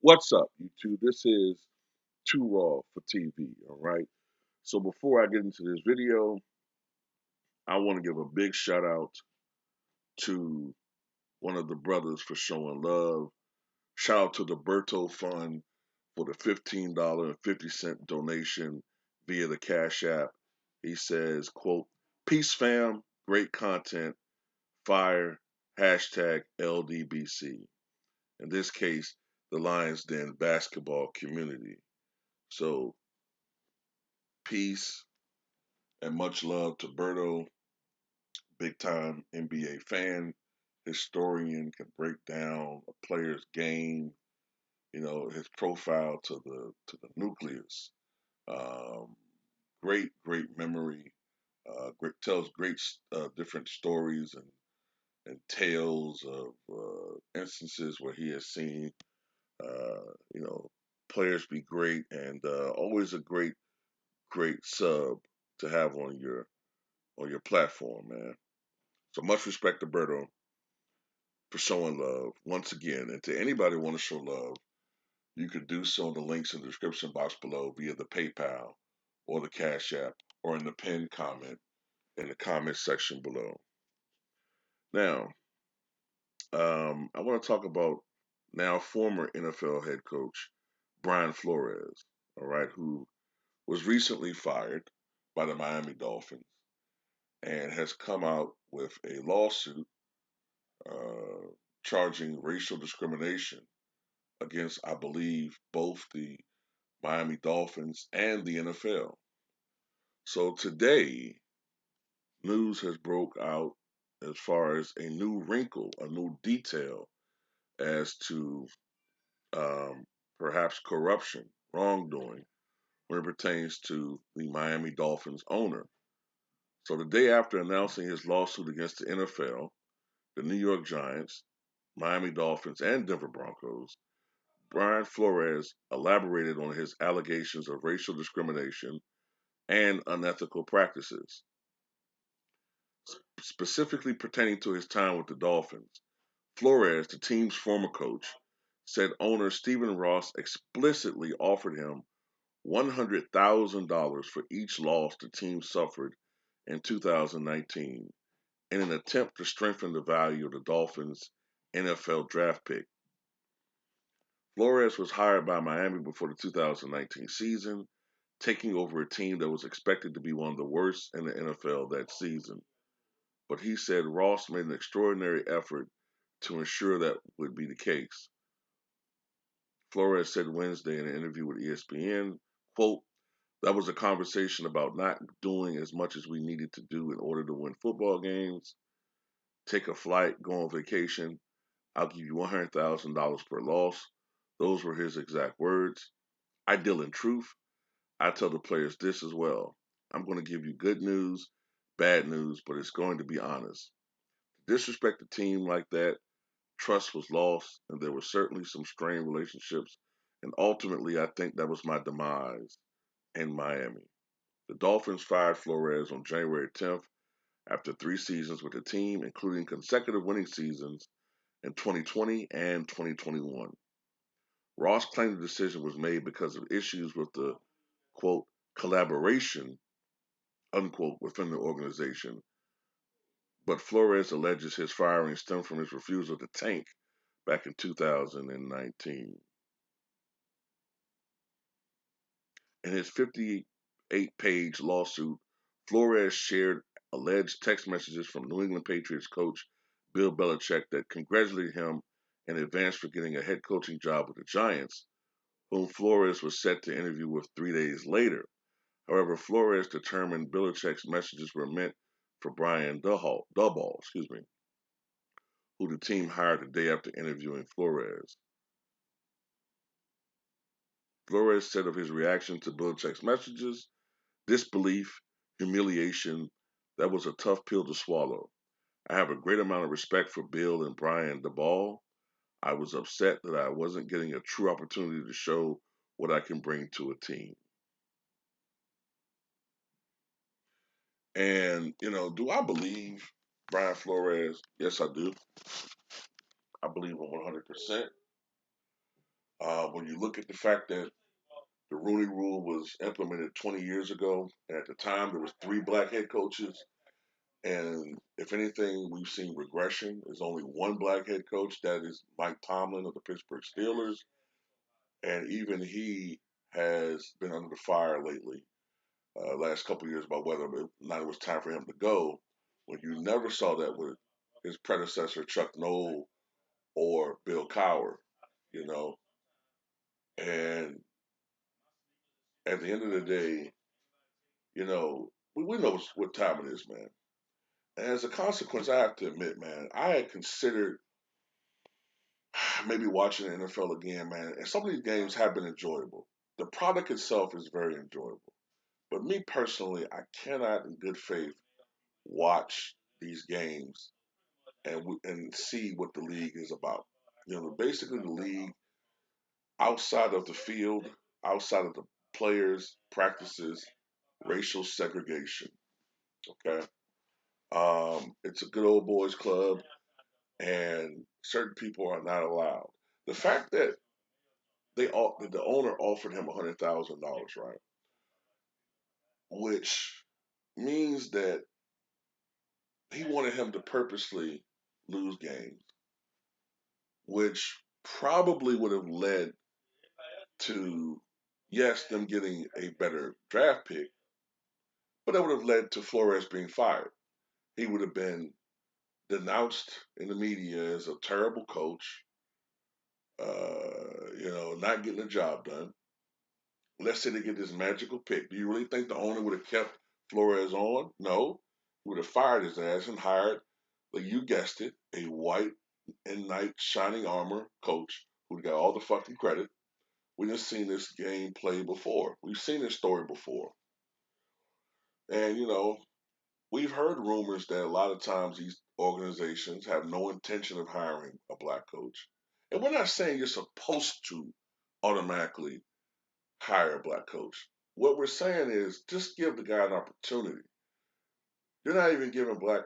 What's up, YouTube? This is Too Raw for TV, all right? So before I get into this video, I want to give a big shout out to one of the brothers for showing love. Shout out to the Berto Fund for the $15.50 donation via the Cash App. He says, quote, "Peace fam, great content, fire, hashtag LDBC." In this case, the Lions Den basketball community. So peace and much love to Berto, big time NBA fan, historian, can break down a player's game, his profile to the nucleus. Um, great memory. Tells great different stories and tales of instances where he has seen uh, you know players be great, and always a great sub to have on your platform, man. So much respect to Berto for showing love once again. And to anybody who want to show love, you could do so in the links in the description box below via the PayPal or the Cash App or in the pinned comment in the comment section below. Now, I want to talk about now former NFL head coach Brian Flores, all right, who was recently fired by the Miami Dolphins and has come out with a lawsuit uh, charging racial discrimination against, I believe, both the Miami Dolphins and the NFL. So today, news has broke out as far as a new wrinkle, a new detail as to um, perhaps corruption, wrongdoing when it pertains to the Miami Dolphins owner. So the day after announcing his lawsuit against the NFL, the New York Giants, Miami Dolphins, and Denver Broncos, Brian Flores elaborated on his allegations of racial discrimination and unethical practices, specifically pertaining to his time with the Dolphins. Flores, the team's former coach, said owner Stephen Ross explicitly offered him $100,000 for each loss the team suffered in 2019 in an attempt to strengthen the value of the Dolphins' NFL draft pick. Flores was hired by Miami before the 2019 season, taking over a team that was expected to be one of the worst in the NFL that season. But he said Ross made an extraordinary effort to ensure that would be the case. Flores said Wednesday in an interview with ESPN, quote, "That was a conversation about not doing as much as we needed to do in order to win football games, take a flight, go on vacation. I'll give you $100,000 per loss." Those were his exact words. "I deal in truth. I tell the players this as well. I'm going to give you good news, bad news, but it's going to be honest. To disrespect the team like that, trust was lost, and there were certainly some strained relationships. And ultimately, I think that was my demise in Miami." The Dolphins fired Flores on January 10th after 3 seasons with the team, including consecutive winning seasons in 2020 and 2021. Ross claimed the decision was made because of issues with the, quote, "collaboration," unquote, within the organization. But Flores alleges his firing stemmed from his refusal to tank back in 2019. In his 58-page lawsuit, Flores shared alleged text messages from New England Patriots coach Bill Belichick that congratulated him in advance for getting a head coaching job with the Giants, whom Flores was set to interview with 3 days later. However, Flores determined Belichick's messages were meant for Brian Duhall, who the team hired the day after interviewing Flores. Flores said of his reaction to Belichick's messages, "Disbelief, humiliation, that was a tough pill to swallow. I have a great amount of respect for Bill and Brian DeBall. I was upset that I wasn't getting a true opportunity to show what I can bring to a team." And, do I believe Brian Flores? Yes, I do. I believe him 100%. When you look at the fact that the Rooney Rule was implemented 20 years ago, and at the time there was three black head coaches, and if anything, we've seen regression. There's only one black head coach, that is Mike Tomlin of the Pittsburgh Steelers, and even he has been under the fire lately, last couple of years, about whether or not it was time for him to go. When you never saw that with his predecessor Chuck Noll or Bill Cowher, you know. And at the end of the day, we know what time it is, man. And as a consequence, I have to admit, man, I had considered maybe watching the NFL again, man. And some of these games have been enjoyable. The product itself is very enjoyable. But me personally, I cannot, in good faith, watch these games and see what the league is about. Basically the league outside of the field, outside of the players, practices, racial segregation. Okay, it's a good old boys club, and certain people are not allowed. The fact that that the owner offered him $100,000, right, which means that he wanted him to purposely lose games, which probably would have led to, yes, them getting a better draft pick, but that would have led to Flores being fired. He would have been denounced in the media as a terrible coach, not getting the job done. Let's say they get this magical pick. Do you really think the owner would have kept Flores on? No. He would have fired his ass and hired, like you guessed it, a white and knight shining armor coach who got all the fucking credit. We've just seen this game play before. We've seen this story before. And, we've heard rumors that a lot of times these organizations have no intention of hiring a black coach. And we're not saying you're supposed to automatically hire a black coach. What we're saying is just give the guy an opportunity. You're not even giving black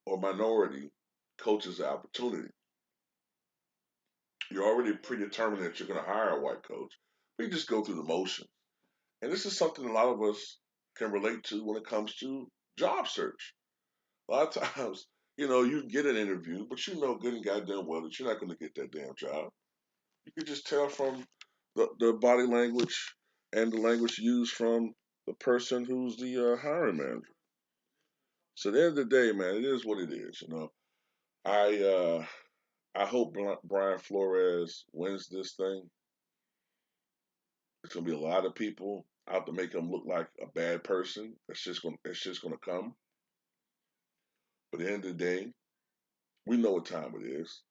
or minority coaches the opportunity. You're already predetermined that you're going to hire a white coach. We just go through the motions. And this is something a lot of us can relate to when it comes to job search. A lot of times, you get an interview, but you know good and goddamn well that you're not going to get that damn job. You can just tell from the body language and the language used from the person who's the hiring manager. So at the end of the day, man, it is what it is. I I hope Brian Flores wins this thing. It's gonna be a lot of people out to make him look like a bad person. It's just gonna come. But at the end of the day, we know what time it is.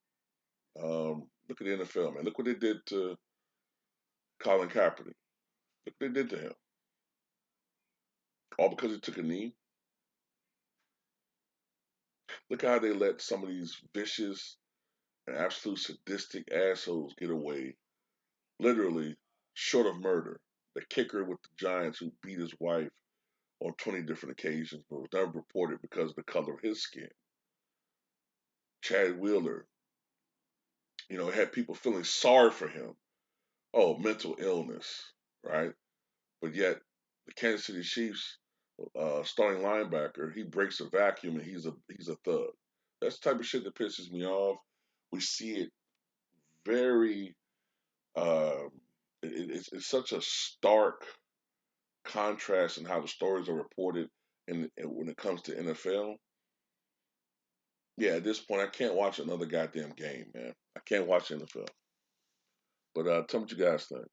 Look at the NFL, man. Look what they did to Colin Kaepernick. Look what they did to him. All because he took a knee. Look how they let some of these vicious and absolute sadistic assholes get away, literally, short of murder. The kicker with the Giants who beat his wife on 20 different occasions, but was never reported because of the color of his skin. Chad Wheeler, had people feeling sorry for him. Oh, mental illness, right? But yet, the Kansas City Chiefs starting linebacker, he breaks a vacuum and he's a thug. That's the type of shit that pisses me off. We see it very. Um, it's such a stark contrast in how the stories are reported when it comes to NFL. Yeah, at this point, I can't watch another goddamn game, man. I can't watch NFL. But tell me what you guys think.